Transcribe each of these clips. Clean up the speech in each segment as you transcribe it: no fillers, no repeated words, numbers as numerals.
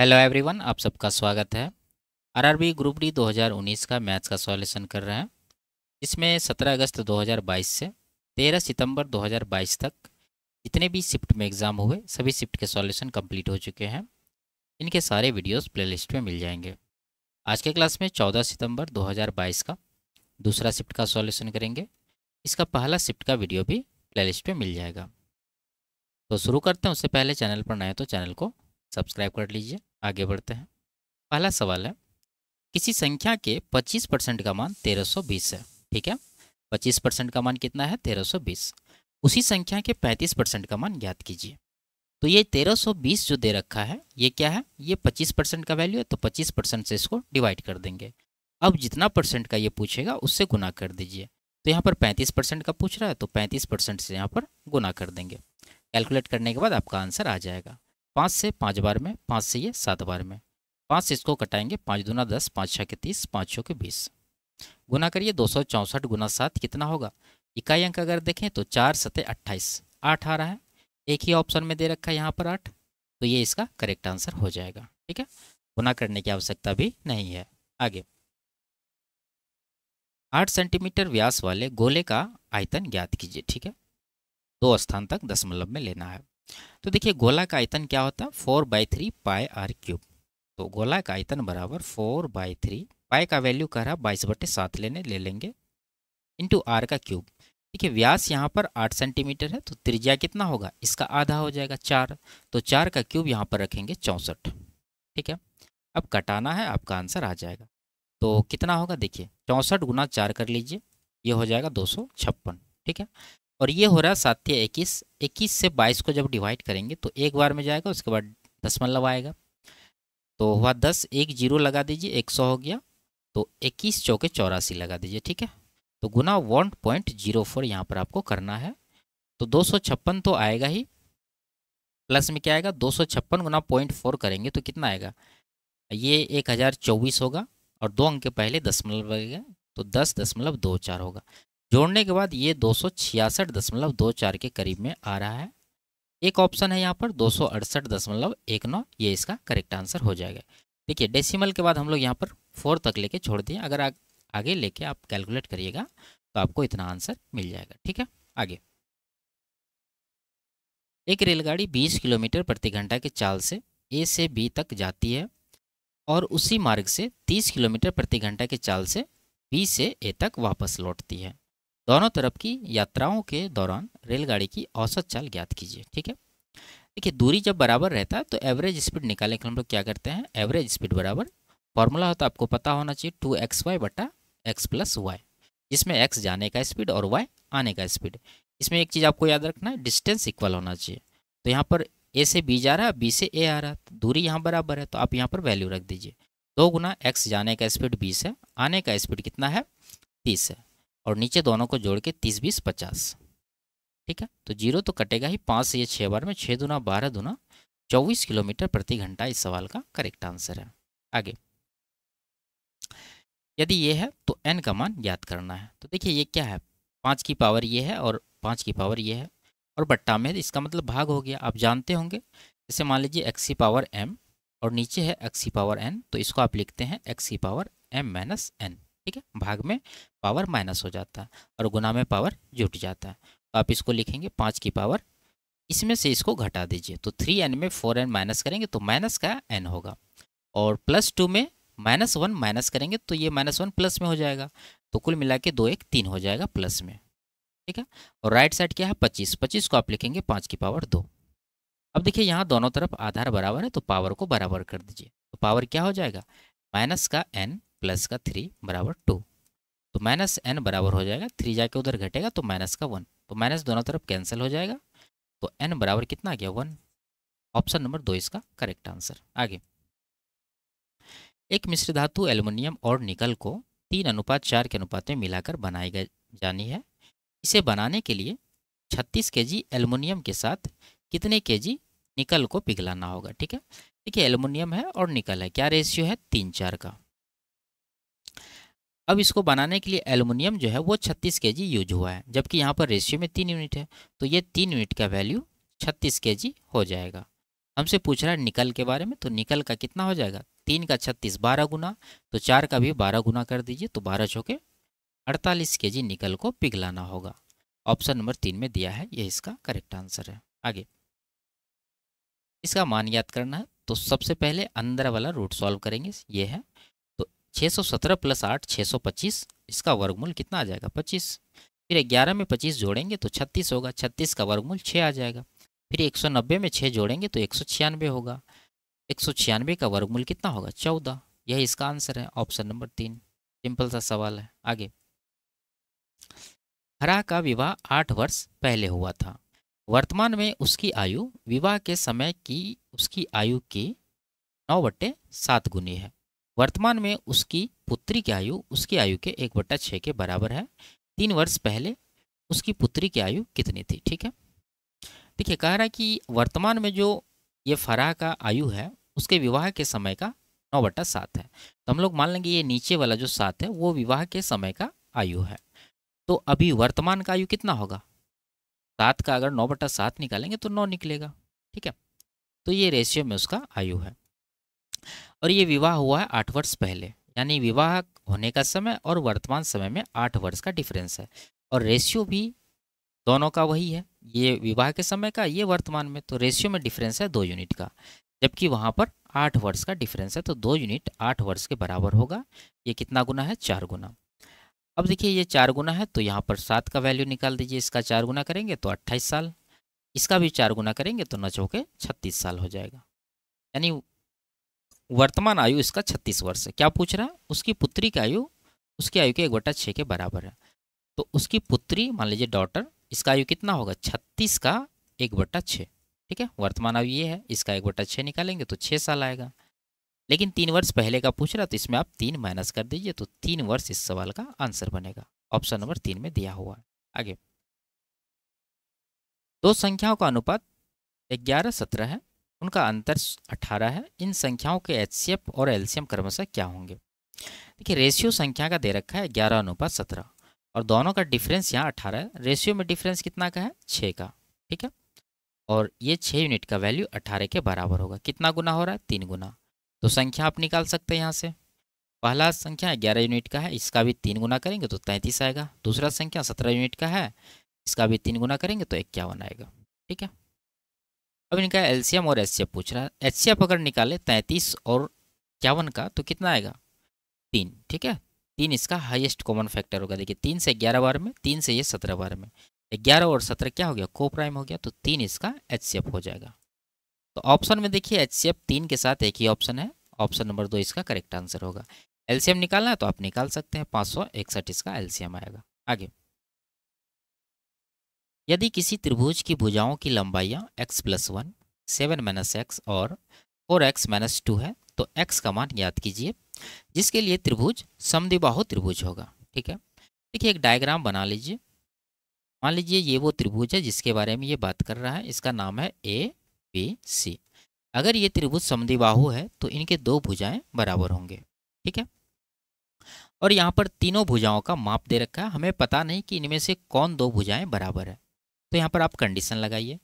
Hello everyone, आप सबका स्वागत है। आरआरबी ग्रुप डी 2019 का मैथ्स का सॉल्यूशन कर रहे हैं। इसमें 17 अगस्त 2022 से 13 सितंबर 2022 तक जितने भी शिफ्ट में एग्ज़ाम हुए सभी शिफ्ट के सॉल्यूशन कंप्लीट हो चुके हैं। इनके सारे वीडियोस प्लेलिस्ट में मिल जाएंगे। आज के क्लास में 14 सितंबर 2022 का दूसरा शिफ्ट का सॉल्यूशन करेंगे। इसका पहला शिफ्ट का वीडियो भी प्लेलिस्ट में मिल जाएगा। तो शुरू करते हैं। उससे पहले चैनल पर नए हैं तो चैनल को सब्सक्राइब कर लीजिए। आगे बढ़ते हैं। पहला सवाल है, किसी संख्या के 25% का मान 1320 है। ठीक है, 25% का मान कितना है? 1320। उसी संख्या के 35% का मान ज्ञात कीजिए। तो ये 1320 जो दे रखा है ये क्या है? ये 25% का वैल्यू है, तो 25% से इसको डिवाइड कर देंगे। अब जितना परसेंट का ये पूछेगा उससे गुना कर दीजिए। तो यहाँ पर 35% का पूछ रहा है तो 35% से यहाँ पर गुना कर देंगे। कैलकुलेट करने के बाद आपका आंसर आ जाएगा। 5 से 5 बार में, 5 से ये 7 बार में, 5 से इसको कटाएंगे, 5 दूना 10, 5 छः के 30, 5 छः के 20। गुना करिए, 264 गुना 7 कितना होगा? इकाई अंक अगर देखें तो 4 सते 28, 8 आ रहा है। एक ही ऑप्शन में दे रखा है यहाँ पर 8, तो ये इसका करेक्ट आंसर हो जाएगा। ठीक है, गुना करने की आवश्यकता भी नहीं है। आगे, 8 सेंटीमीटर व्यास वाले गोले का आयतन ज्ञात कीजिए। ठीक है, 2 स्थान तक दशमलव में लेना है। तो देखिए, गोला का आयतन क्या होता है? 4/3 पाई आर क्यूब। तो गोला का आयतन बराबर 4/3, पाई का वैल्यू कह रहा है 22/7 ले लेंगे, इंटू आर का क्यूब। देखिए, व्यास यहाँ पर 8 सेंटीमीटर है तो त्रिज्या कितना होगा? इसका आधा हो जाएगा 4, तो 4 का क्यूब यहाँ पर रखेंगे 64। ठीक है, अब कटाना है, आपका आंसर आ जाएगा। तो कितना होगा? देखिए, 64 गुना 4 कर लीजिए, ये हो जाएगा 256। ठीक है, और ये हो रहा है 7 या 21, 21 से 22 को जब डिवाइड करेंगे तो एक बार में जाएगा, उसके बाद दशमलव आएगा। तो हुआ 10, एक जीरो लगा दीजिए, 100 हो गया। तो 21 चौके 84 लगा दीजिए। ठीक है, तो गुना 1.04 यहाँ पर आपको करना है। तो 256 तो आएगा ही, प्लस में क्या आएगा? 256 गुना 0.4 करेंगे तो कितना आएगा? ये 1024 होगा, और 2 अंक के पहले दशमलव लगेगा तो 10.24 होगा। जोड़ने के बाद ये 266.24 के करीब में आ रहा है। एक ऑप्शन है यहाँ पर 268.19, ये इसका करेक्ट आंसर हो जाएगा। देखिए, डेसिमल के बाद हम लोग यहाँ पर 4 तक लेके छोड़ दिए। अगर आगे लेके आप कैलकुलेट करिएगा तो आपको इतना आंसर मिल जाएगा। ठीक है, आगे, एक रेलगाड़ी 20 किलोमीटर प्रति घंटा की चाल से ए से बी तक जाती है और उसी मार्ग से 30 किलोमीटर प्रति घंटा की चाल से बी से ए तक वापस लौटती है। दोनों तरफ की यात्राओं के दौरान रेलगाड़ी की औसत चाल ज्ञात कीजिए। ठीक है, देखिए, दूरी जब बराबर रहता है तो एवरेज स्पीड निकालने के हम लोग क्या करते हैं? एवरेज स्पीड बराबर फॉर्मूला होता है, आपको पता होना चाहिए, 2xy बटा x प्लस वाई, जिसमें x जाने का स्पीड और y आने का स्पीड। इसमें एक चीज़ आपको याद रखना है, डिस्टेंस इक्वल होना चाहिए। तो यहाँ पर a से b जा रहा है, b से a आ रहा है, तो दूरी यहाँ बराबर है, तो आप यहाँ पर वैल्यू रख दीजिए। 2 गुना x जाने का स्पीड 20 है, आने का स्पीड कितना है? 30 है, और नीचे दोनों को जोड़ के 30 20 50। ठीक है, तो जीरो तो कटेगा ही, 5 से ये 6 बार में, 6 दूना 12 दूना 24 किलोमीटर प्रति घंटा इस सवाल का करेक्ट आंसर है। आगे, यदि ये है तो n का मान ज्ञात करना है। तो देखिए, ये क्या है? 5 की पावर ये है और 5 की पावर ये है, और बट्टा में इसका मतलब भाग हो गया। आप जानते होंगे, जैसे मान लीजिए x की पावर m और नीचे है x की पावर n, तो इसको आप लिखते हैं x की पावर m माइनस n। ठीक है, भाग में पावर माइनस हो जाता है और गुना में पावर जुट जाता है। तो आप इसको लिखेंगे 5 की पावर, इसमें से इसको घटा दीजिए, तो 3n में 4n माइनस करेंगे तो माइनस का n होगा, और +2 में -1 माइनस करेंगे तो ये -1 प्लस में हो जाएगा। तो कुल मिला के 2 1 3 हो जाएगा प्लस में। ठीक है, और राइट साइड क्या है? 25, 25 को आप लिखेंगे 5 की पावर 2। अब देखिए, यहाँ दोनों तरफ आधार बराबर है तो पावर को बराबर कर दीजिए। तो पावर क्या हो जाएगा? माइनस का n प्लस का 3 बराबर 2। तो माइनस n बराबर हो जाएगा, 3 जाके उधर घटेगा तो माइनस का 1, तो माइनस दोनों तरफ कैंसिल हो जाएगा। तो n बराबर कितना आ गया? 1। ऑप्शन नंबर 2 इसका करेक्ट आंसर। आगे, एक मिश्र धातु एल्युमिनियम और निकल को 3:4 के अनुपात में मिलाकर बनाई जानी है। इसे बनाने के लिए 36 केजी एल्युमिनियम के साथ कितने केजी निकल को पिघलाना होगा? ठीक है, देखिए, एल्युमिनियम है और निकल है, क्या रेशियो है? 3:4 का। अब इसको बनाने के लिए एल्युमिनियम जो है वो 36 केजी यूज हुआ है, जबकि यहाँ पर रेशियो में 3 यूनिट है, तो ये 3 यूनिट का वैल्यू 36 केजी हो जाएगा। हमसे पूछ रहा है निकल के बारे में, तो निकल का कितना हो जाएगा, 3 का 36 12 गुना, तो 4 का भी 12 गुना कर दीजिए, तो 12 चौके 48 केजी निकल को पिघलाना होगा। ऑप्शन नंबर 3 में दिया है, ये इसका करेक्ट आंसर है। आगे इसका मान याद करना है, तो सबसे पहले अंदर वाला रूट सॉल्व करेंगे, ये है। तो 617 + 8 625, इसका वर्गमूल कितना आ जाएगा 25। फिर 11 में 25 जोड़ेंगे तो 36 होगा, 36 का वर्गमूल 6 आ जाएगा। फिर 190 में 6 जोड़ेंगे तो 196 होगा, 196 का वर्गमूल कितना होगा 14। यही इसका आंसर है, ऑप्शन नंबर 3। सिंपल सा सवाल है। आगे हरा का विवाह 8 वर्ष पहले हुआ था। वर्तमान में उसकी आयु विवाह के समय की उसकी आयु की 9/7 गुनी है। वर्तमान में उसकी पुत्री की आयु उसकी आयु के 1/6 के बराबर है। 3 वर्ष पहले उसकी पुत्री की आयु कितनी थी। ठीक है, देखिए कह रहा है कि वर्तमान में जो ये फराह का आयु है उसके विवाह के समय का 9/7 है। तो हम लोग मान लेंगे ये नीचे वाला जो 7 है वो विवाह के समय का आयु है। तो अभी वर्तमान का आयु कितना होगा, 7 का अगर 9/7 निकालेंगे तो 9 निकलेगा। ठीक है, तो ये रेशियो में उसका आयु है। और ये विवाह हुआ है 8 वर्ष पहले, यानी विवाह होने का समय और वर्तमान समय में 8 वर्ष का डिफरेंस है। और रेशियो भी दोनों का वही है, ये विवाह के समय का, ये वर्तमान में, तो रेशियो में डिफरेंस है 2 यूनिट का। जबकि वहाँ पर 8 वर्ष का डिफरेंस है, तो 2 यूनिट 8 वर्ष के बराबर होगा। ये कितना गुना है, 4 गुना। अब देखिए ये 4 गुना है, तो यहाँ पर 7 का वैल्यू निकाल दीजिए, इसका 4 गुना करेंगे तो 28 साल, इसका भी 4 गुना करेंगे तो 9 चौके 36 साल हो जाएगा। यानी वर्तमान आयु इसका 36 वर्ष है। क्या पूछ रहा है, उसकी पुत्री की आयु उसकी आयु के 1/6 के बराबर है। तो उसकी पुत्री मान लीजिए डॉटर, इसका आयु कितना होगा 36 का 1/6। ठीक है, वर्तमान आयु ये है, इसका 1/6 निकालेंगे तो 6 साल आएगा। लेकिन 3 वर्ष पहले का पूछ रहा, तो इसमें आप 3 माइनस कर दीजिए, तो 3 वर्ष इस सवाल का आंसर बनेगा। ऑप्शन नंबर 3 में दिया हुआ है। आगे दो संख्याओं का अनुपात 11-17 है, उनका अंतर 18 है। इन संख्याओं के एचसीएफ और एलसीएम क्रमशः क्या होंगे। देखिए रेशियो संख्या का दे रखा है 11:17 और दोनों का डिफरेंस यहाँ 18 है। रेशियो में डिफरेंस कितना का है, 6 का। ठीक है, और ये 6 यूनिट का वैल्यू 18 के बराबर होगा। कितना गुना हो रहा है, 3 गुना। तो संख्या आप निकाल सकते हैं यहाँ से। पहला संख्या 11 यूनिट का है, इसका भी 3 गुना करेंगे तो 33 आएगा। दूसरा संख्या 17 यूनिट का है, इसका भी 3 गुना करेंगे तो 51 आएगा। ठीक है, अब इनका एलसीएम और एचसीएफ पूछ रहा है। एचसीएफ अगर निकाले 33 और 51 का तो कितना आएगा, 3। ठीक है, 3 इसका हाईएस्ट कॉमन फैक्टर होगा। देखिए 3 से 11 बार में, 3 से ये 17 बार में, 11 और 17 क्या हो गया, को प्राइम हो गया, तो 3 इसका एचसीएफ हो जाएगा। तो ऑप्शन में देखिए एचसीएफ 3 के साथ एक ही ऑप्शन है, ऑप्शन नंबर 2 इसका करेक्ट आंसर होगा। एलसीएम निकालना है तो आप निकाल सकते हैं, 561 इसका एलसीएम आएगा। आगे यदि किसी त्रिभुज की भुजाओं की लंबाइयाँ x+1, 7 - x और 4x - 2 है, तो x का मान ज्ञात कीजिए, जिसके लिए त्रिभुज समद्विबाहु त्रिभुज होगा। ठीक है, देखिए एक डायग्राम बना लीजिए। मान लीजिए ये वो त्रिभुज है जिसके बारे में ये बात कर रहा है, इसका नाम है ABC। अगर ये त्रिभुज समद्विबाहु है तो इनके 2 भुजाएं बराबर होंगे। ठीक है, और यहाँ पर तीनों भुजाओं का माप दे रखा है, हमें पता नहीं कि इनमें से कौन 2 भुजाएं बराबर है। तो यहाँ पर आप कंडीशन लगाइए,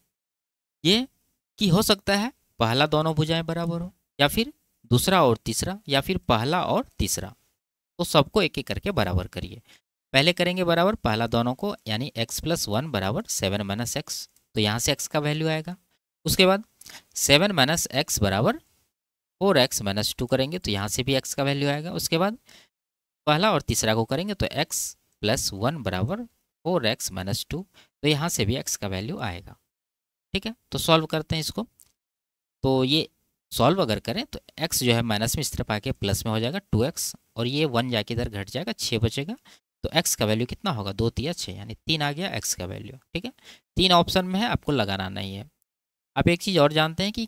ये कि हो सकता है पहला दोनों भुजाएं बराबर हो, या फिर दूसरा और तीसरा, या फिर पहला और तीसरा। तो सबको एक एक करके बराबर करिए। पहले करेंगे बराबर पहला दोनों को, यानी x+1 बराबर 7 - x, तो यहाँ से x का वैल्यू आएगा। उसके बाद 7 - x बराबर 4x - 2 करेंगे, तो यहाँ से भी x का वैल्यू आएगा। उसके बाद पहला और तीसरा को करेंगे तो x+1 बराबर 4x - 2, तो यहाँ से भी x का वैल्यू आएगा। ठीक है, तो सॉल्व करते हैं इसको। तो ये सॉल्व अगर करें तो x जो है माइनस में इस तरफ आके प्लस में हो जाएगा 2x, और ये 1 जाके इधर घट जाएगा, 6 बचेगा। तो x का वैल्यू कितना होगा, 2 × 3 = 6, यानी 3 आ गया x का वैल्यू। ठीक है, 3 ऑप्शन में है, आपको लगाना नहीं है। आप एक चीज़ और जानते हैं कि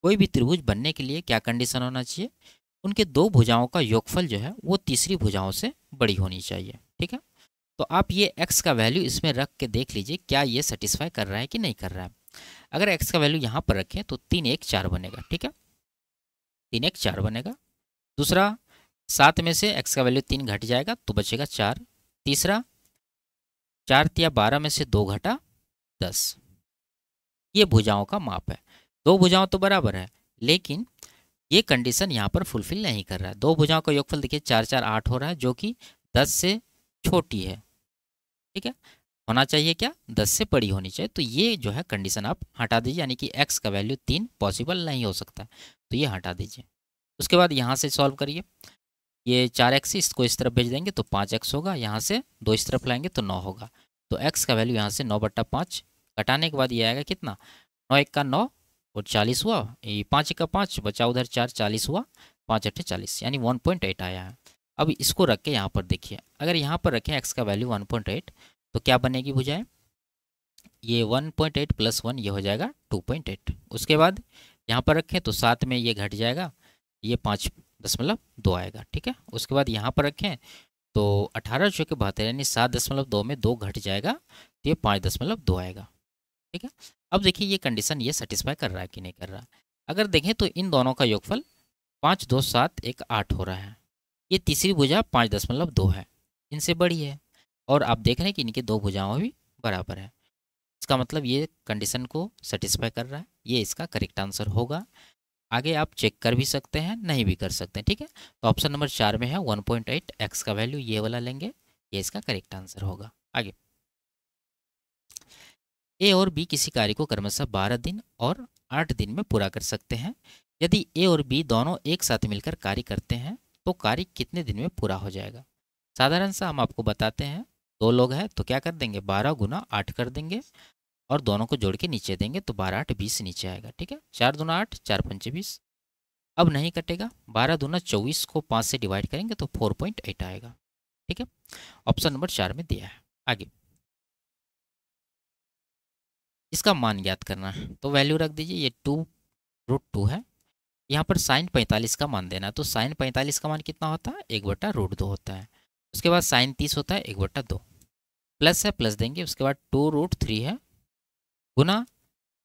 कोई भी त्रिभुज बनने के लिए क्या कंडीशन होना चाहिए, उनके 2 भुजाओं का योगफल जो है वो तीसरी भुजाओं से बड़ी होनी चाहिए। ठीक है, तो आप ये x का वैल्यू इसमें रख के देख लीजिए क्या ये सेटिस्फाई कर रहा है कि नहीं कर रहा है। अगर x का वैल्यू यहाँ पर रखें तो 3 × 1 = 4 बनेगा। ठीक है, 3 × 1 = 4 बनेगा। दूसरा 7 में से x का वैल्यू 3 घट जाएगा तो बचेगा 4। तीसरा 4 × 3 = 12 में से 2 घटा 10। ये भुजाओं का माप है। दो भुजाओं तो बराबर है, लेकिन ये कंडीशन यहाँ पर फुलफिल नहीं कर रहा है। दो भुजाओं का योगफल देखिए 4 4 8 हो रहा है, जो कि 10 से छोटी है। ठीक है, होना चाहिए क्या, 10 से बड़ी होनी चाहिए। तो ये जो है कंडीशन आप हटा दीजिए, यानी कि x का वैल्यू 3 पॉसिबल नहीं हो सकता, तो ये हटा दीजिए। उसके बाद यहाँ से सॉल्व करिए, ये 4x इसको इस तरफ भेज देंगे तो 5x होगा, यहाँ से 2 इस तरफ लाएंगे तो 9 होगा। तो x का वैल्यू यहाँ से 9/5 कटाने के बाद ये आएगा कितना, 9 1 का 9 और 40 हुआ, ये 5 1 का 5 बचा उधर 4 40 हुआ, 5 8 40 यानी 1.8 आया है। अब इसको रख के यहाँ पर देखिए, अगर यहाँ पर रखें x का वैल्यू 1.8 तो क्या बनेगी भुजाएं, ये 1.8 + 1 ये हो जाएगा 2.8। उसके बाद यहाँ पर रखें तो साथ में ये घट जाएगा, ये 5.2 आएगा। ठीक है, उसके बाद यहाँ पर रखें तो 18 चौके 72 यानी 7.2 में 2 घट जाएगा, तो ये 5.2 आएगा। ठीक है, अब देखिए ये कंडीशन ये सेटिस्फाई कर रहा है कि नहीं कर रहा। अगर देखें तो इन दोनों का योगफल 5 2 7 1 8 हो रहा है, ये तीसरी भुजा 5.2 है, इनसे बड़ी है, और आप देख रहे हैं कि इनकी दो भुजाओं भी बराबर है। इसका मतलब ये कंडीशन को सेटिस्फाई कर रहा है, ये इसका करेक्ट आंसर होगा। आगे आप चेक कर भी सकते हैं, नहीं भी कर सकते हैं। ठीक है, तो ऑप्शन नंबर 4 में है 1.8, x का वैल्यू ये वाला लेंगे, ये इसका करेक्ट आंसर होगा। आगे, ए और बी किसी कार्य को क्रमशः 12 दिन और 8 दिन में पूरा कर सकते हैं। यदि ए और बी दोनों एक साथ मिलकर कार्य करते हैं तो कार्य कितने दिन में पूरा हो जाएगा। साधारण सा हम आपको बताते हैं, दो लोग हैं तो क्या कर देंगे, 12 × 8 कर देंगे और दोनों को जोड़ के नीचे देंगे तो 12 8 20 नीचे आएगा। ठीक है, 4 दूना 8 4 पंचे 20, अब नहीं कटेगा, 12 दूना 24 को 5 से डिवाइड करेंगे तो 4.8 आएगा। ठीक है, ऑप्शन नंबर 4 में दिया है। आगे, इसका मान ज्ञात करना है तो वैल्यू रख दीजिए, ये 2√2 है। यहाँ पर साइन 45 का मान देना है, तो साइन 45 का मान कितना होता है, 1/√2 होता है। उसके बाद साइन 30 होता है 1/2, प्लस है प्लस देंगे, उसके बाद 2√3 है, गुना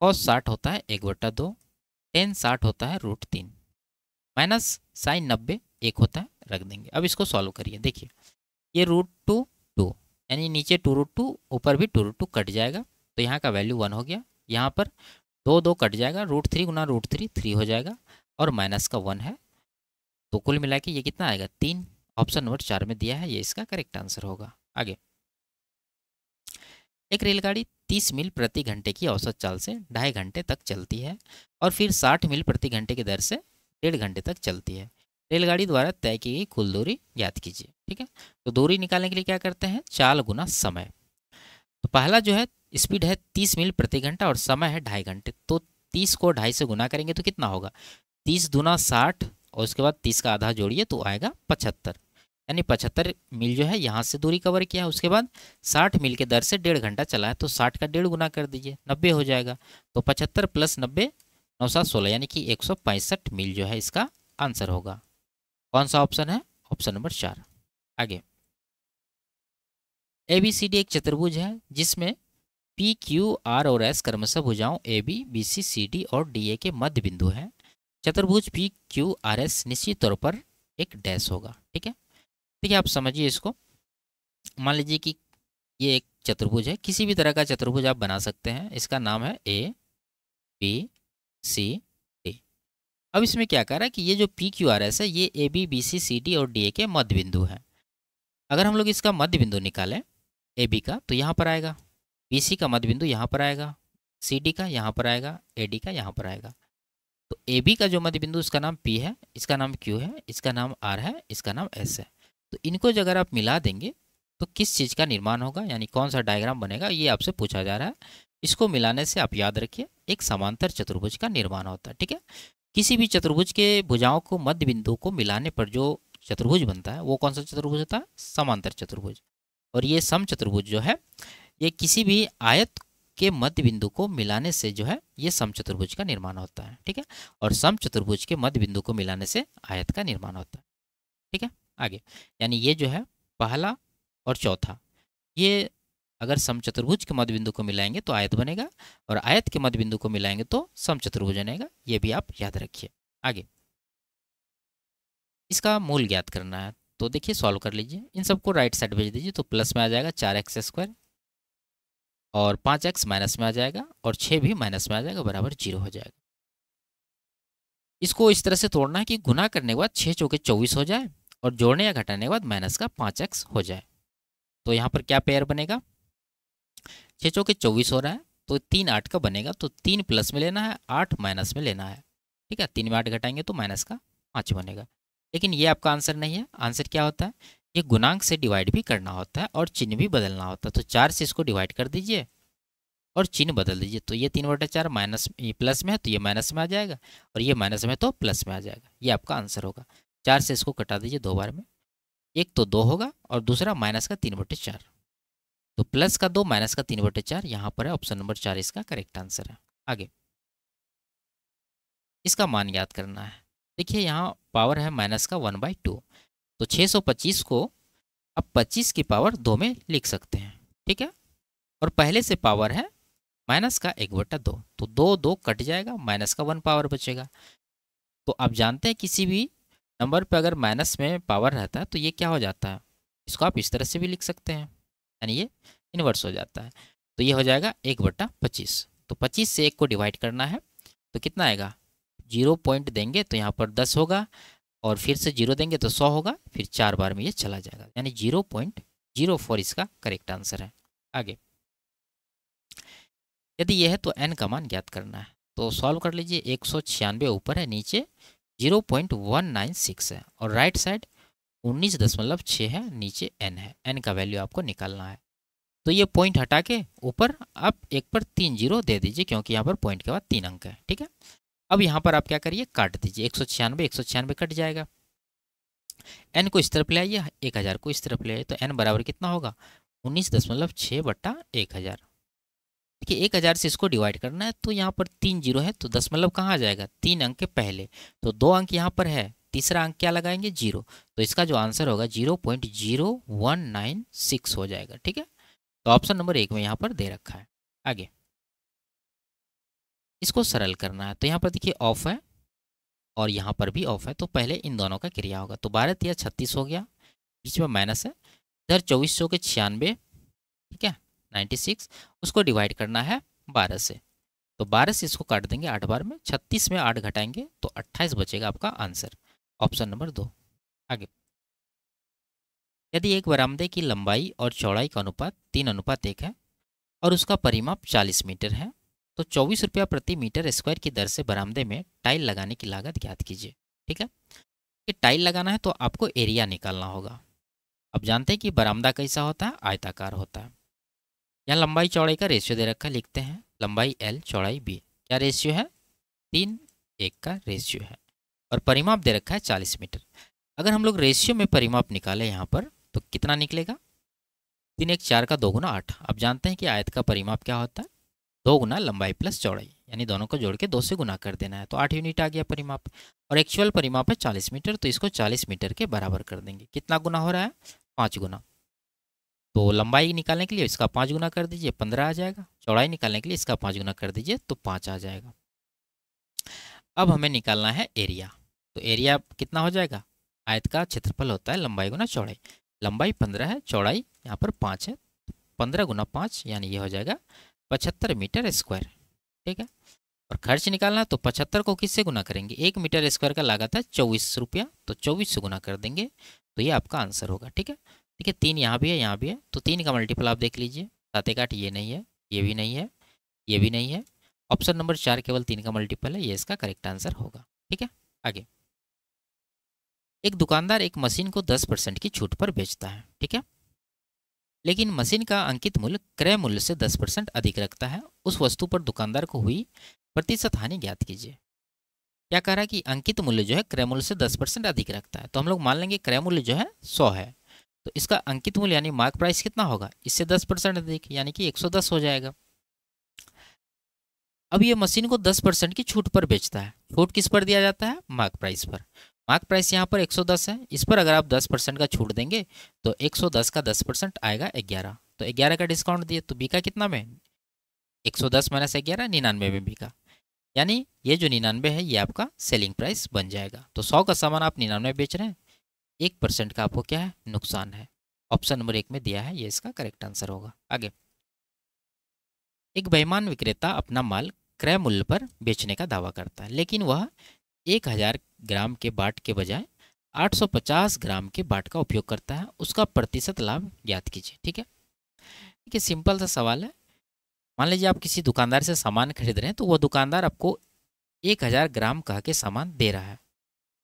कॉस 60 होता है 1/2, टेन 60 होता है √3, माइनस साइन 90 1 होता है, रख देंगे। अब इसको सॉल्व करिए, देखिए ये √2 2 यानी नीचे 2√2 ऊपर भी 2√2 कट जाएगा, तो यहाँ का वैल्यू 1 हो गया। यहाँ पर 2 2 कट जाएगा, √3 × √3 3 हो जाएगा, और माइनस का 1 है, तो कुल मिला के ये कितना आएगा 3। ऑप्शन नंबर 4 में दिया है, ये इसका करेक्ट आंसर होगा। आगे, एक रेलगाड़ी 30 मील प्रति घंटे की औसत चाल से 2.5 घंटे तक चलती है और फिर 60 मील प्रति घंटे की दर से 1.5 घंटे तक चलती है। रेलगाड़ी द्वारा तय की गई कुल दूरी ज्ञात कीजिए। ठीक है, तो दूरी निकालने के लिए क्या करते हैं, चाल गुना समय। तो पहला जो है स्पीड है 30 मील प्रति घंटा और समय है 2.5 घंटे, तो 30 को 2.5 से गुना करेंगे तो कितना होगा, 30 दूना 60 और उसके बाद 30 का आधा जोड़िए तो आएगा 75, यानी 75 मील जो है यहाँ से दूरी कवर किया। उसके बाद 60 मील के दर से 1.5 घंटा चला है, तो 60 का 1.5 गुना कर दीजिए, 90 हो जाएगा। तो 75 + 90 9 7 16 यानी कि 165 मील जो है इसका आंसर होगा। कौन सा ऑप्शन है, ऑप्शन नंबर 4। आगे, ABCD एक चतुर्भुज है जिसमें PQR और S क्रमशः भुजाओं AB BC CD और DA के मध्य बिंदु हैं। चतुर्भुज PQRS निश्चित तौर पर एक डैश होगा। ठीक है, देखिए आप समझिए इसको, मान लीजिए कि ये एक चतुर्भुज है, किसी भी तरह का चतुर्भुज आप बना सकते हैं, इसका नाम है ABCD। अब इसमें क्या कर रहा है कि ये जो PQRS है ये AB BC CD और DA के मध्य बिंदु है। अगर हम लोग इसका मध्य बिंदु निकालें AB का तो यहाँ पर आएगा, BC का मध्य बिंदु यहाँ पर आएगा, CD का यहाँ पर आएगा, AD का यहाँ पर आएगा। तो AB का जो मध्य बिंदु इसका नाम P है, इसका नाम Q है, इसका नाम R है, इसका नाम S है। तो इनको अगर आप मिला देंगे तो किस चीज़ का निर्माण होगा, यानी कौन सा डायग्राम बनेगा, ये आपसे पूछा जा रहा है। इसको मिलाने से आप याद रखिए एक समांतर चतुर्भुज का निर्माण होता है। ठीक है, किसी भी चतुर्भुज के भुजाओं को मध्य बिंदु को मिलाने पर जो चतुर्भुज बनता है वो कौन सा चतुर्भुज होता है, समांतर चतुर्भुज। और ये सम चतुर्भुज जो है ये किसी भी आयत के मध्य बिंदु को मिलाने से जो है ये सम चतुर्भुज का निर्माण होता है। ठीक है, और सम चतुर्भुज के मध्य बिंदु को मिलाने से आयत का निर्माण होता है। ठीक है, आगे, यानी ये जो है पहला और चौथा, ये अगर सम चतुर्भुज के मध्य बिंदु को मिलाएंगे तो आयत बनेगा, और आयत के मध्य बिंदु को मिलाएंगे तो सम चतुर्भुज बनेगा। ये भी आप याद रखिए। आगे, इसका मूल ज्ञात करना है, तो देखिए सॉल्व कर लीजिए, इन सबको राइट साइड भेज दीजिए, तो प्लस में आ जाएगा 4x² और 5x माइनस में आ जाएगा और 6 भी माइनस में आ जाएगा, बराबर 0 हो जाएगा। इसको इस तरह से तोड़ना है कि गुना करने के बाद 6 चौके 24 हो जाए और जोड़ने या घटाने के बाद माइनस का 5x हो जाए। तो यहाँ पर क्या पेयर बनेगा, 6 चौके 24 हो रहा है तो 3 8 का बनेगा, तो 3 प्लस में लेना है, 8 माइनस में लेना है। ठीक है, 3 में 8 घटाएंगे तो माइनस का 5 बनेगा। लेकिन ये आपका आंसर नहीं है। आंसर क्या होता है, ये गुणांक से डिवाइड भी करना होता है और चिन्ह भी बदलना होता है। तो 4 से इसको डिवाइड कर दीजिए और चिन्ह बदल दीजिए। तो ये 3/4 माइनस प्लस में है तो ये माइनस में आ जाएगा, और ये माइनस में है तो प्लस में आ जाएगा। ये आपका आंसर होगा। 4 से इसको कटा दीजिए 2 बार में, एक तो 2 होगा और दूसरा माइनस का 3/4। तो प्लस का 2 माइनस का 3/4 यहाँ पर है। ऑप्शन नंबर 4 इसका करेक्ट आंसर है। आगे इसका मान याद करना है। देखिए यहाँ पावर है माइनस का 1/2, तो 625 को अब 25 की पावर 2 में लिख सकते हैं। ठीक है, और पहले से पावर है माइनस का 1/2, तो 2 2 कट जाएगा, माइनस का 1 पावर बचेगा। तो आप जानते हैं किसी भी नंबर पे अगर माइनस में पावर रहता है तो ये क्या हो जाता है, इसको आप इस तरह से भी लिख सकते हैं, यानी ये इन्वर्स हो जाता है। तो ये हो जाएगा 1/25। तो 25 से 1 को डिवाइड करना है तो कितना आएगा, 0 पॉइंट देंगे तो यहाँ पर 10 होगा, और फिर से 0 देंगे तो 100 होगा, फिर 4 बार में ये चला जाएगा, यानी 0.04 इसका करेक्ट आंसर है। आगे यदि यह है तो n का मान ज्ञात करना है। तो सॉल्व कर लीजिए। 196 ऊपर है, नीचे 0.196 है, और राइट साइड 19.6 है, नीचे n है। n का वैल्यू आपको निकालना है। तो ये पॉइंट हटा के ऊपर आप एक पर 3 जीरो दे दीजिए, क्योंकि यहाँ पर पॉइंट के बाद 3 अंक है। ठीक है, अब यहाँ पर आप क्या करिए, काट दीजिए। 196 कट जाएगा। n को इस तरफ ले आइए, 1000 को इस तरफ ले आइए, तो n बराबर कितना होगा, 19.6/1000। देखिए 1000 से इसको डिवाइड करना है, तो यहाँ पर 3 जीरो है, तो दशमलव कहाँ आ जाएगा, 3 अंक के पहले, तो 2 अंक यहाँ पर है, तीसरा अंक क्या लगाएंगे, 0। तो इसका जो आंसर होगा 0.0196 हो जाएगा। ठीक है, तो ऑप्शन नंबर 1 में यहाँ पर दे रखा है। आगे इसको सरल करना है, तो यहाँ पर देखिए ऑफ है और यहाँ पर भी ऑफ है, तो पहले इन दोनों का क्रिया होगा। तो 12 या 36 हो गया, बीच में माइनस है, इधर 2400 के 96, ठीक है 96, उसको डिवाइड करना है 12 से। तो 12 से इसको काट देंगे 8 बार में, 36 में 8 घटाएंगे तो 28 बचेगा आपका आंसर, ऑप्शन नंबर 2। आगे यदि एक बरामदे की लंबाई और चौड़ाई का अनुपात 3:1 है और उसका परिमाप 40 मीटर है, तो 24 रुपया प्रति मीटर स्क्वायर की दर से बरामदे में टाइल लगाने की लागत ज्ञात कीजिए। ठीक है, कि टाइल लगाना है तो आपको एरिया निकालना होगा। अब जानते हैं कि बरामदा कैसा होता है, आयताकार होता है। यहाँ लंबाई चौड़ाई का रेशियो दे रखा है, लिखते हैं लंबाई L चौड़ाई B। क्या रेशियो है, 3:1 का रेशियो है, और परिमाप दे रखा है 40 मीटर। अगर हम लोग रेशियो में परिमाप निकालें यहाँ पर तो कितना निकलेगा, 3 1 4 का 2 गुना 8। अब जानते हैं कि आयत का परिमाप क्या होता है, 2 गुना लंबाई प्लस चौड़ाई, यानी दोनों को जोड़ के 2 से गुना कर देना है, तो 8 यूनिट आ गया परिमाप। और एक्चुअल परिमाप है 40 मीटर, तो इसको 40 मीटर के बराबर कर देंगे। कितना गुना हो रहा है, 5 गुना। तो लंबाई निकालने के लिए इसका 5 गुना कर दीजिए, 15 आ जाएगा। चौड़ाई निकालने के लिए इसका 5 गुना कर दीजिए तो 5 आ जाएगा। अब हमें निकालना है एरिया। तो एरिया कितना हो जाएगा, आयत का क्षेत्रफल होता है लंबाई गुना चौड़ाई। लंबाई 15 है, चौड़ाई यहाँ पर 5 है, 15 गुना 5 यानी ये हो जाएगा 75 मीटर स्क्वायर। ठीक है, और खर्च निकालना है तो 75 को किससे गुना करेंगे, 1 मीटर स्क्वायर का लागत है 24 रुपया, तो 24 से गुना कर देंगे तो ये आपका आंसर होगा। ठीक है, देखिए 3 यहाँ भी है, यहाँ भी है, तो 3 का मल्टीपल आप देख लीजिए, 7 1 8, ये नहीं है, ये भी नहीं है, ये भी नहीं है। ऑप्शन नंबर 4 केवल 3 का मल्टीपल है, ये इसका करेक्ट आंसर होगा। ठीक है, आगे एक दुकानदार एक मशीन को 10% की छूट पर बेचता है। ठीक है, लेकिन मशीन का अंकित मूल्य क्रय मूल्य से 10% अधिक रखता है। उस वस्तु पर दुकानदार को हुई प्रतिशत हानि ज्ञात कीजिए। क्या कह रहा है कि अंकित मूल्य जो है क्रय मूल्य से 10% अधिक रखता है, तो हम लोग मान लेंगे क्रय मूल्य जो है 100 है, तो इसका अंकित मूल्य यानी मार्क प्राइस कितना होगा, इससे 10% अधिक, यानी कि 110 हो जाएगा। अब ये मशीन को 10% की छूट पर बेचता है। छूट किस पर दिया जाता है, मार्क प्राइस पर। मार्क प्राइस यहाँ पर 110 है, इस पर अगर आप 10% का छूट देंगे तो 110 का 10% आएगा 11, तो 11 का डिस्काउंट दिए तो बिका कितना में, 110 माइनस 11 99 में बिका, यानी ये जो 99 है ये आपका सेलिंग प्राइस बन जाएगा। तो 100 का सामान आप 99 बेच रहे हैं, 1% का आपको क्या है, नुकसान है। ऑप्शन नंबर 1 में दिया है, ये इसका करेक्ट आंसर होगा। आगे एक बेईमान विक्रेता अपना माल क्रय मूल्य पर बेचने का दावा करता है, लेकिन वह 1000 ग्राम के बाट के बजाय 850 ग्राम के बाट का उपयोग करता है, उसका प्रतिशत लाभ ज्ञात कीजिए। ठीक है, देखिए सिंपल सा सवाल है। मान लीजिए आप किसी दुकानदार से सामान खरीद रहे हैं, तो वो दुकानदार आपको 1000 ग्राम कह के सामान दे रहा है,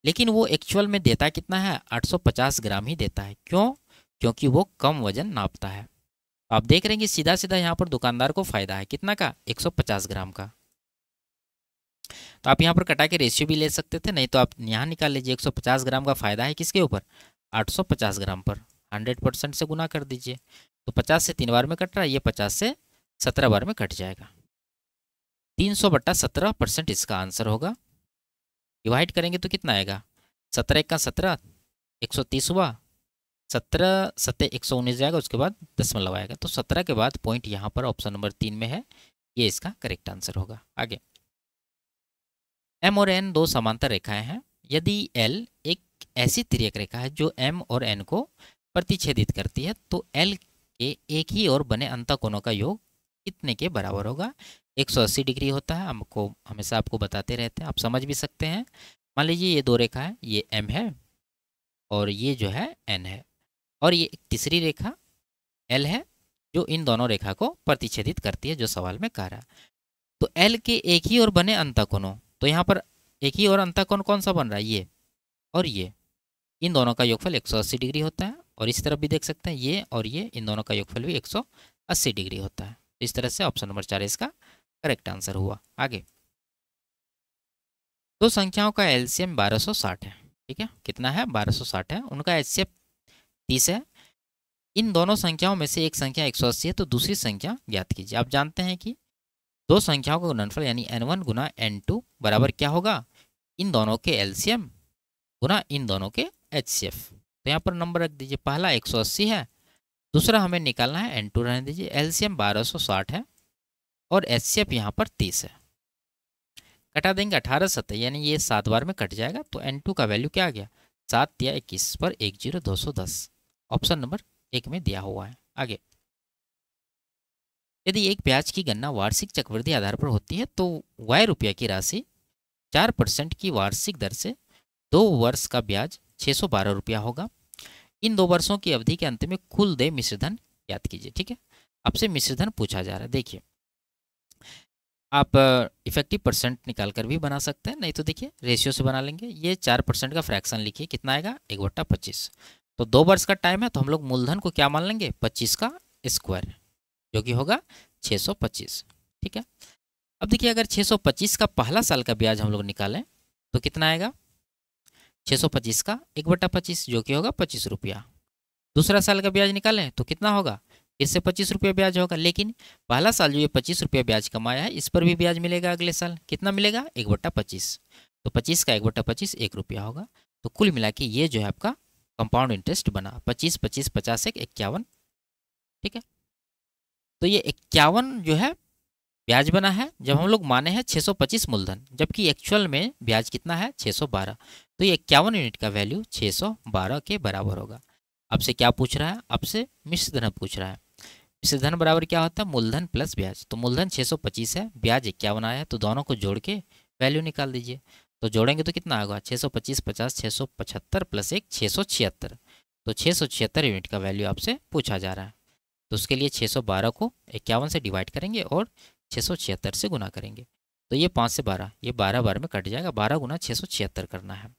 लेकिन वो एक्चुअल में देता कितना है, 850 ग्राम ही देता है। क्यों? क्योंकि वो कम वजन नापता है। तो आप देख रहे हैं कि सीधा सीधा यहाँ पर दुकानदार को फायदा है कितना का, 150 ग्राम का। तो आप यहाँ पर कटा के रेशियो भी ले सकते थे, नहीं तो आप यहाँ निकाल लीजिए। 150 ग्राम का फायदा है किसके ऊपर, 850 ग्राम पर। 100% से गुना कर दीजिए, तो 50 से 3 बार में कट रहा है, ये 50 से 17 बार में कट जाएगा। 300/17% इसका आंसर होगा। डिवाइड करेंगे तो कितना आएगा, 17 का 17, 130 हुआ, 17 सत्ते 119 जाएगा, उसके बाद दशमलव आएगा। तो 17 के बाद पॉइंट यहाँ पर ऑप्शन नंबर 3 में है, ये इसका करेक्ट आंसर होगा। आगे, एम और एन दो समांतर रेखाएं हैं। यदि एल एक ऐसी तिर्यक रेखा है जो एम और एन को प्रतिच्छेदित करती है, तो एल के एक ही और बने अंतःकोणों का योग कितने के बराबर होगा। 180 डिग्री होता है, हमको हमेशा आपको बताते रहते हैं, आप समझ भी सकते हैं। मान लीजिए ये दो रेखा है, ये एम है और ये जो है एन है, और ये एक तीसरी रेखा एल है जो इन दोनों रेखा को प्रतिच्छेदित करती है, जो सवाल में कह रहा है। तो एल के एक ही और बने अंतःकोणों, तो यहाँ पर एक ही और अंतःकोण कौन सा बन रहा है, ये और ये, इन दोनों का योगफल 180 डिग्री होता है। और इस तरफ भी देख सकते हैं, ये और ये, इन दोनों का योगफल भी 180 डिग्री होता है। इस तरह से ऑप्शन नंबर 4 इसका करेक्ट आंसर हुआ। आगे, दो संख्याओं का एलसीएम 1260 है। ठीक है, कितना है, 1260 है। उनका एचसीएफ 30 है। इन दोनों संख्याओं में से एक संख्या 180 है, तो दूसरी संख्या ज्ञात कीजिए। आप जानते हैं कि दो संख्याओं का गुणनफल यानी n1 गुना n2 बराबर क्या होगा, इन दोनों के एलसीएम गुना इन दोनों के एचसीएफ। तो यहाँ पर नंबर रख दीजिए, पहला 180 है, दूसरा हमें निकालना है n2, रहने दीजिए। एलसीएम 1260 है और एचसीएफ यहाँ पर 30 है। कटा देंगे 18 7, यानी ये 7 बार में कट जाएगा। तो n2 का वैल्यू क्या आ गया, 7 या 21 पर 10210, ऑप्शन नंबर 1 में दिया हुआ है। आगे, यदि एक ब्याज की गणना वार्षिक चक्रवृद्धि आधार पर होती है, तो y रुपया की राशि 4% की वार्षिक दर से 2 वर्ष का ब्याज 612 रुपया होगा। इन 2 वर्षों की अवधि के अंत में कुल देय मिश्रधन याद कीजिए। ठीक है, आपसे मिश्रधन पूछा जा रहा है। देखिए, आप इफेक्टिव परसेंट निकाल कर भी बना सकते हैं, नहीं तो देखिए रेशियो से बना लेंगे। ये 4% का फ्रैक्शन लिखिए, कितना आएगा, 1/25। तो 2 वर्ष का टाइम है, तो हम लोग मूलधन को क्या मान लेंगे, 25 का स्क्वायर, जो कि होगा 625। ठीक है, अब देखिए अगर 625 का पहला साल का ब्याज हम लोग निकालें तो कितना आएगा, 625 का 1/25, जो कि होगा 25 रुपया। दूसरा साल का ब्याज निकालें तो कितना होगा, फिर से 25 रुपया ब्याज होगा। लेकिन पहला साल जो ये 25 रुपया ब्याज कमाया है, इस पर भी ब्याज मिलेगा अगले साल, कितना मिलेगा, 1/25। तो 25 का 1/25 1 रुपया होगा। तो कुल मिला के ये जो है आपका कंपाउंड इंटरेस्ट बना, 25 25 50 1 51। ठीक है, तो ये 51 जो है ब्याज बना है जब हम लोग माने हैं 625 मूलधन, जबकि एक्चुअल में ब्याज कितना है, 612। तो ये 51 यूनिट का वैल्यू 612 के बराबर होगा। आपसे क्या पूछ रहा है, आपसे मिश्रधन पूछ रहा है। मिश्रधन बराबर क्या होता है, मूलधन प्लस ब्याज। तो मूलधन 625 है, ब्याज 51 आया, तो दोनों को जोड़ के वैल्यू निकाल दीजिए। तो जोड़ेंगे तो कितना होगा, 625 50 675 प्लस 1 676। तो 676 यूनिट का वैल्यू आपसे पूछा जा रहा है। तो उसके लिए 612 को 51 से डिवाइड करेंगे और 676 से गुना करेंगे। तो ये 5 से 12, ये 12 बार में कट जाएगा, 12 गुना 676 करना है।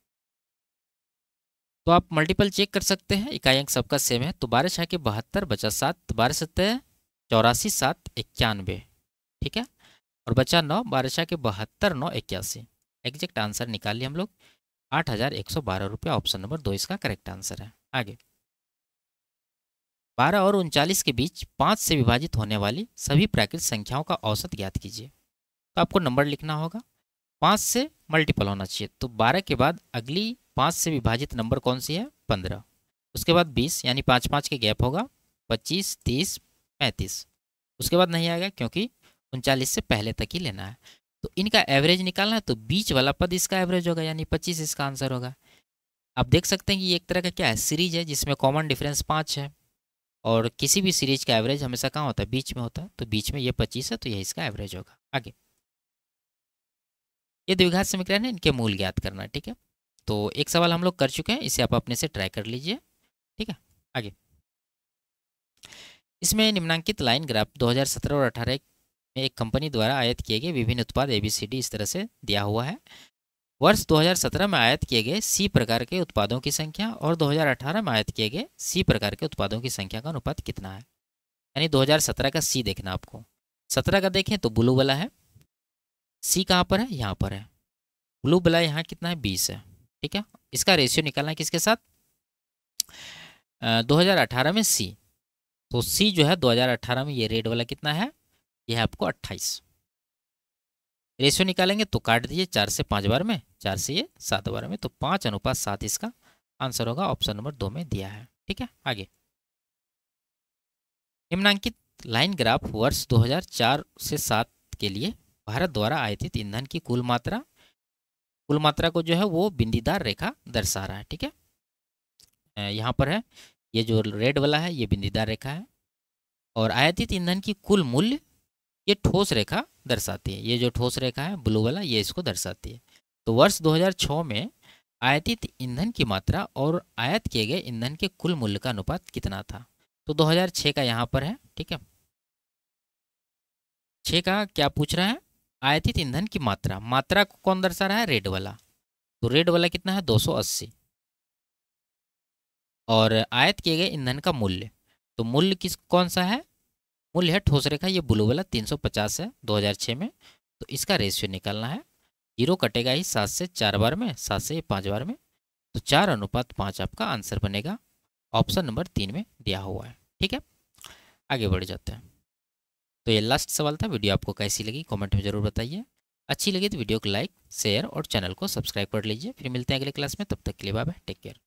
तो आप मल्टीपल चेक कर सकते हैं, इकाई अंक सबका सेम है। तो 12 छः के 72 बचा 7, 12 सत्ते 84 7 91। ठीक है, और बचा 9, 12 छः के 72 9 81। एग्जैक्ट आंसर निकाल लिया हम लोग, 8112 रुपया। ऑप्शन नंबर 2 इसका करेक्ट आंसर है। आगे, 12 और 39 के बीच 5 से विभाजित होने वाली सभी प्राकृतिक संख्याओं का औसत ज्ञात कीजिए। तो आपको नंबर लिखना होगा, 5 से मल्टीपल होना चाहिए। तो 12 के बाद अगली 5 से विभाजित नंबर कौन सी है, 15। उसके बाद 20, यानी 5 5 के गैप होगा, 25 30 35। उसके बाद नहीं आएगा क्योंकि 39 से पहले तक ही लेना है। तो इनका एवरेज निकालना है, तो बीच वाला पद इसका एवरेज होगा, यानी 25 इसका आंसर होगा। आप देख सकते हैं कि ये एक तरह का क्या है, सीरीज है जिसमें कॉमन डिफरेंस 5 है, और किसी भी सीरीज का एवरेज हमेशा कहाँ होता है, बीच में होता है। तो बीच में ये 25 है, तो ये इसका एवरेज होगा। आगे, ये द्विघात समीकरण है, इनके मूल ज्ञात करना है, ठीक है। तो एक सवाल हम लोग कर चुके हैं, इसे आप अपने से ट्राई कर लीजिए, ठीक है। आगे इसमें निम्नांकित लाइन ग्राफ 2017 और 18 में एक कंपनी द्वारा आयात किए गए विभिन्न उत्पाद ABCD इस तरह से दिया हुआ है। वर्ष 2017 में आयात किए गए C प्रकार के उत्पादों की संख्या और 2018 में आयात किए गए C प्रकार के उत्पादों की संख्या का अनुपात कितना है। यानी 2017 का C देखना आपको। 17 का देखें तो ब्लू वाला है, C कहाँ पर है, यहाँ पर है। ब्लू वाला यहाँ कितना है, 20 है, ठीक है। इसका रेशियो निकालना है किसके साथ, 2018 में C, तो C जो है 2018 में ये रेड वाला कितना है, ये है आपको 28। रेशियो निकालेंगे तो काट दीजिए 4 से 5 बार में, 4 से ये 7 बार में, तो 5:7 इसका आंसर होगा, ऑप्शन नंबर 2 में दिया है, ठीक है। आगे निम्नांकित लाइन ग्राफ वर्ष 2004 से 7 के लिए भारत द्वारा आयातित ईंधन की कुल मात्रा को जो है वो बिंदीदार रेखा दर्शा रहा है, ठीक है। यहाँ पर है, ये जो रेड वाला है ये बिंदीदार रेखा है, और आयातित ईंधन की कुल मूल्य ये ठोस रेखा दर्शाती है। ये जो ठोस रेखा है ब्लू वाला, ये इसको दर्शाती है। तो वर्ष 2006 में आयातित ईंधन की मात्रा और आयात किए गए ईंधन के कुल मूल्य का अनुपात कितना था। तो 2006 का यहाँ पर है, ठीक है। 6 का क्या पूछ रहा है, आयातित ईंधन की मात्रा को कौन दर्शा रहा है, रेड वाला। तो रेड वाला कितना है, 280। और आयात किए गए ईंधन का मूल्य, तो मूल्य कौन सा है, मूल्य है ठोस रेखा, ये ब्लू वाला 350 है 2006 में। तो इसका रेशियो निकालना है, 0 कटेगा ही 7 से 4 बार में, 7 से 5 बार में, तो 4:5 आपका आंसर बनेगा, ऑप्शन नंबर 3 में दिया हुआ है, ठीक है। आगे बढ़ जाते हैं। तो ये लास्ट सवाल था। वीडियो आपको कैसी लगी कमेंट में ज़रूर बताइए। अच्छी लगी तो वीडियो को लाइक शेयर और चैनल को सब्सक्राइब कर लीजिए। फिर मिलते हैं अगले क्लास में, तब तक के लिए बाय बाय, टेक केयर।